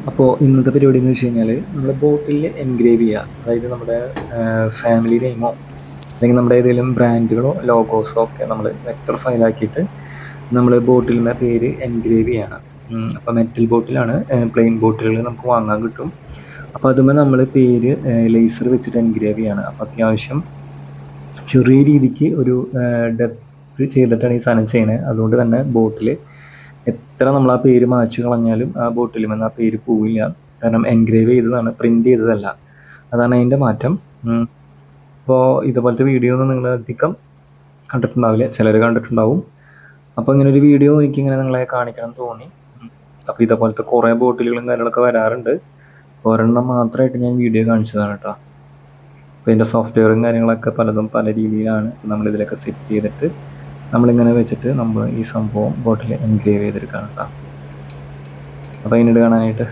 അപ്പോൾ ഇന്നത്തെ പരിപാടി എന്ന് വെച്ച് കഴിഞ്ഞാൽ നമ്മൾ ബോട്ടിൽ എൻഗ്രേവ് ചെയ്യുക. അതായത് നമ്മുടെ ഫാമിലി നെയിമോ അല്ലെങ്കിൽ നമ്മുടെ ഏതെങ്കിലും ബ്രാൻഡുകളോ ലോഗോസോ ഒക്കെ നമ്മൾ വെക്ടർ ഫയലാക്കിയിട്ട് നമ്മൾ ബോട്ടിലിൻ്റെ പേര് എൻഗ്രേവ് ചെയ്യണം. അപ്പോൾ മെറ്റൽ ബോട്ടിലാണ്, പ്ലെയിൻ ബോട്ടിലുകൾ നമുക്ക് വാങ്ങാൻ കിട്ടും. അപ്പോൾ അതുമ്പോൾ നമ്മൾ പേര് ലേസർ വെച്ചിട്ട് എൻഗ്രേവ് ചെയ്യണം. അപ്പോൾ അത്യാവശ്യം ചെറിയ രീതിക്ക് ഒരു ഡെപ്ത് ചെയ്തിട്ടാണ് ഈ സാധനം ചെയ്യുന്നത്. അതുകൊണ്ട് തന്നെ ബോട്ടിൽ എത്ര നമ്മൾ ആ പേര് മായ്ച്ചു കളഞ്ഞാലും ആ ബോട്ടിൽ നിന്ന് ആ പേര് പോവില്ല. കാരണം എൻഗ്രേവ് ചെയ്തതാണ്, പ്രിൻ്റ് ചെയ്തതല്ല. അതാണ് അതിൻ്റെ മാറ്റം. അപ്പോൾ ഇതുപോലത്തെ വീഡിയോ ഒന്നും നിങ്ങൾ അധികം കണ്ടിട്ടുണ്ടാവില്ല, ചിലർ കണ്ടിട്ടുണ്ടാവും. അപ്പോൾ ഇങ്ങനെ ഒരു വീഡിയോ എനിക്കിങ്ങനെ നിങ്ങളെ കാണിക്കണം തോന്നി. അപ്പോൾ ഇതുപോലത്തെ കുറേ ബോട്ടിലുകളും കാര്യങ്ങളൊക്കെ വരാറുണ്ട്. ഒരെണ്ണം മാത്രമായിട്ട് ഞാൻ വീഡിയോ കാണിച്ചതാണ് കേട്ടോ. അപ്പോൾ ഇതിൻ്റെ സോഫ്റ്റ്വെയറും കാര്യങ്ങളൊക്കെ പലതും പല രീതിയിലാണ്. നമ്മളിതിലൊക്കെ സെറ്റ് ചെയ്തിട്ട് നമ്മളിങ്ങനെ വെച്ചിട്ട് നമ്മൾ ഈ സംഭവം ബോട്ടിൽ എൻഗ്രേവ് ചെയ്തെടുക്കുകയാണ് കേട്ടോ. അപ്പോൾ അതിനിട്ട് കാണാനായിട്ട്